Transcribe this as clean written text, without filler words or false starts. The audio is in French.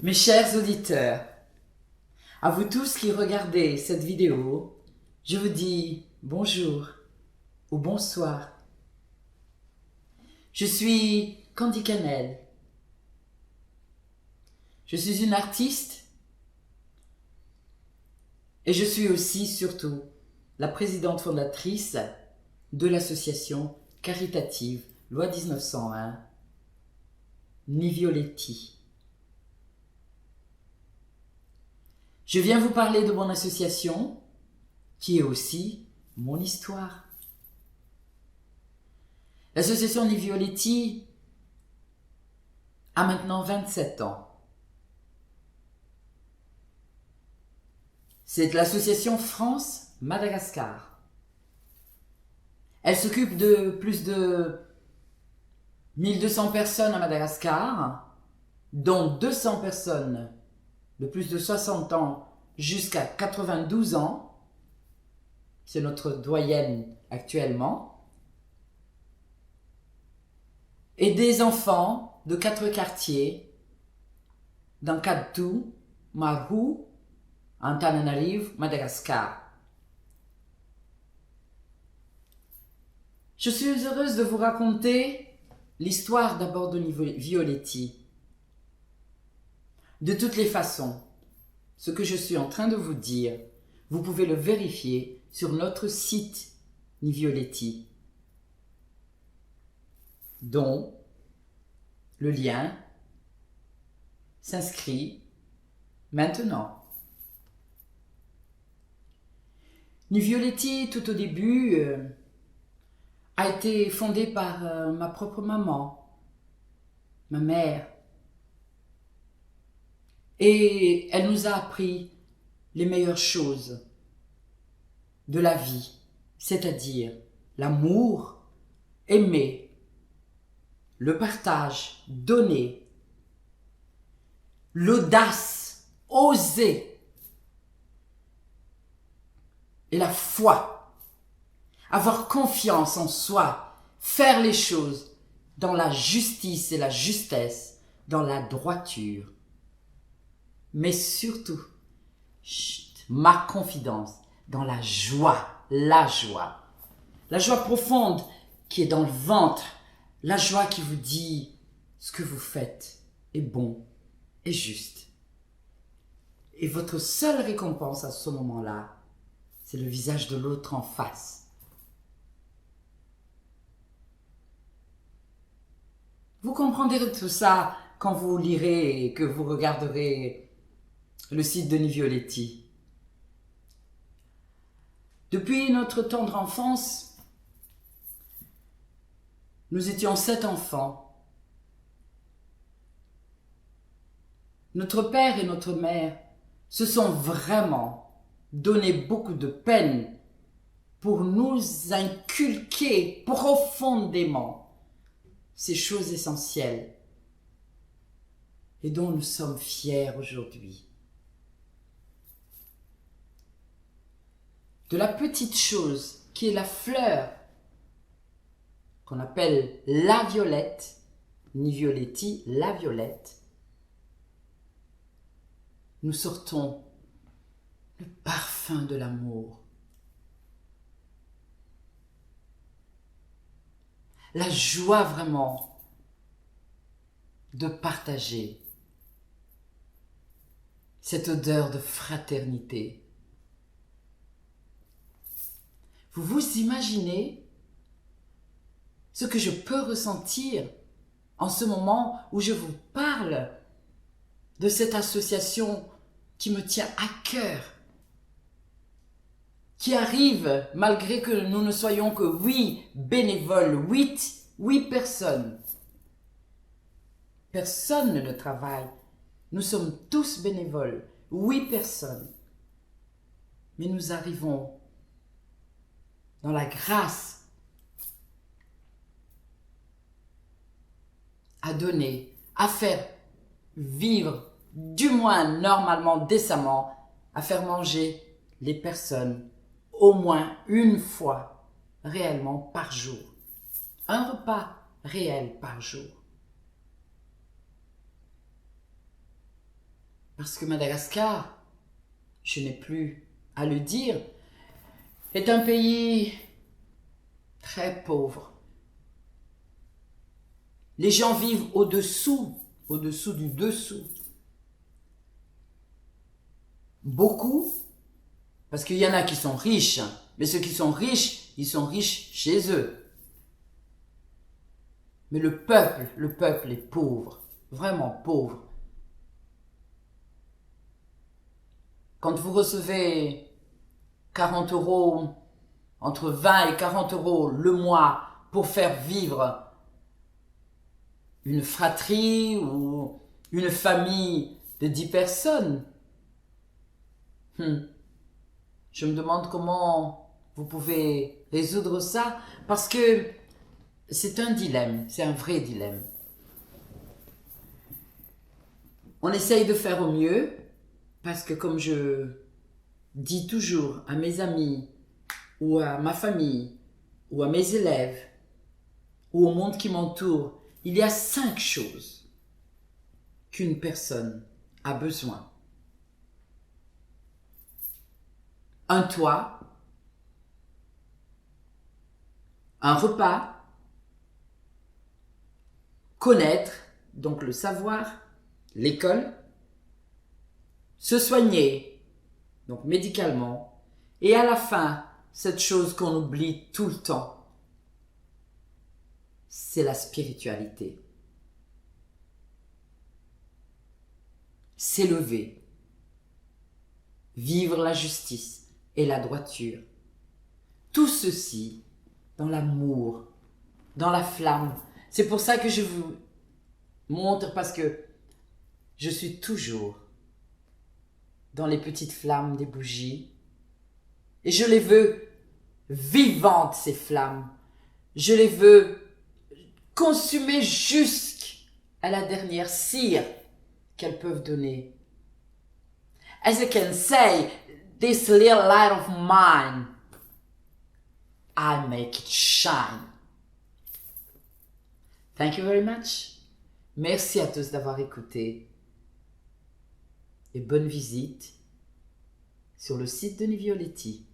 Mes chers auditeurs, à vous tous qui regardez cette vidéo, je vous dis bonjour ou bonsoir. Je suis Candy Cannelle. Je suis une artiste et je suis aussi, surtout, la présidente fondatrice de l'association caritative Loi 1901, Nivioletti. Je viens vous parler de mon association, qui est aussi mon histoire. L'association Nivioletti a maintenant 27 ans. C'est l'association France-Madagascar. Elle s'occupe de plus de 1200 personnes à Madagascar, dont 200 personnes de plus de 60 ans jusqu'à 92 ans. C'est notre doyenne actuellement. Et des enfants de 4 quartiers, dans Kaddu, Maru, Antananarivo, Madagascar. Je suis heureuse de vous raconter l'histoire d'abord de Nivioletti. De toutes les façons, ce que je suis en train de vous dire, vous pouvez le vérifier sur notre site Nivioletti, dont le lien s'inscrit maintenant. Nivioletti, tout au début, a été fondée par ma propre maman, ma mère. Et elle nous a appris les meilleures choses de la vie, c'est-à-dire l'amour, aimer, le partage, donner, l'audace, oser, et la foi, avoir confiance en soi, faire les choses dans la justice et la justesse, dans la droiture. Mais surtout, ma confidence dans la joie profonde qui est dans le ventre, la joie qui vous dit ce que vous faites est bon et juste. Et votre seule récompense à ce moment-là, c'est le visage de l'autre en face. Vous comprendrez tout ça quand vous lirez et que vous regarderez le site de Nivioletti. Depuis notre tendre enfance, nous étions 7 enfants. Notre père et notre mère se sont vraiment donné beaucoup de peine pour nous inculquer profondément ces choses essentielles et dont nous sommes fiers aujourd'hui. De la petite chose qui est la fleur qu'on appelle la violette, Nivioletti, la violette, nous sortons le parfum de l'amour, la joie vraiment de partager cette odeur de fraternité. Vous vous imaginez ce que je peux ressentir en ce moment où je vous parle de cette association qui me tient à cœur, qui arrive malgré que nous ne soyons que 8 bénévoles, 8 personnes. Personne ne travaille. Nous sommes tous bénévoles, 8 personnes. Mais nous arrivons dans la grâce à donner, à faire vivre, du moins normalement, décemment, à faire manger les personnes au moins une fois réellement par jour. Un repas réel par jour. Parce que Madagascar, je n'ai plus à le dire, est un pays très pauvre. Les gens vivent au-dessous du dessous. Beaucoup, parce qu'il y en a qui sont riches, mais ceux qui sont riches, ils sont riches chez eux. Mais le peuple est pauvre, vraiment pauvre. Quand vous recevez 40 €, entre 20 et 40 € le mois pour faire vivre une fratrie ou une famille de 10 personnes, je me demande comment vous pouvez résoudre ça, parce que c'est un dilemme, c'est un vrai dilemme. On essaye de faire au mieux, parce que comme je dis toujours à mes amis, ou à ma famille, ou à mes élèves, ou au monde qui m'entoure, il y a 5 choses qu'une personne a besoin. Un toit, un repas, connaître, donc le savoir, l'école, se soigner, donc médicalement, et à la fin, cette chose qu'on oublie tout le temps, c'est la spiritualité. S'élever, vivre la justice et la droiture. Tout ceci dans l'amour, dans la flamme. C'est pour ça que je vous montre, parce que je suis toujours dans les petites flammes des bougies. Et je les veux vivantes, ces flammes. Je les veux consumer jusqu'à la dernière cire qu'elles peuvent donner. As I can say, this little light of mine, I make it shine. Thank you very much. Merci à tous d'avoir écouté. Et bonne visite sur le site de Nivioletti.